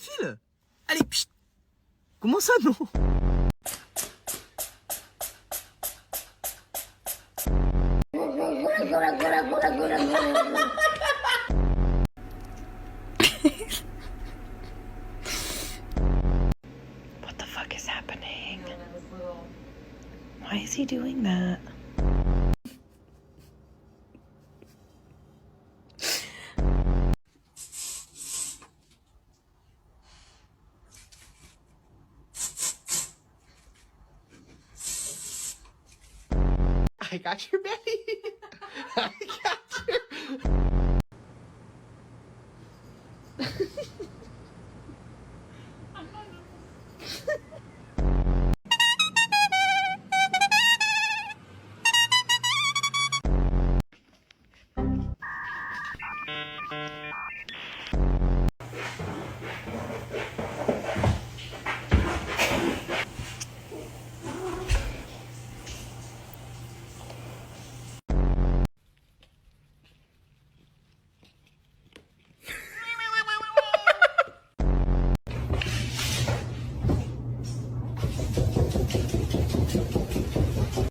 file. Allez, pchit. Comment ça, non? What the fuck is happening? Why is he doing that? I got your belly. I got your...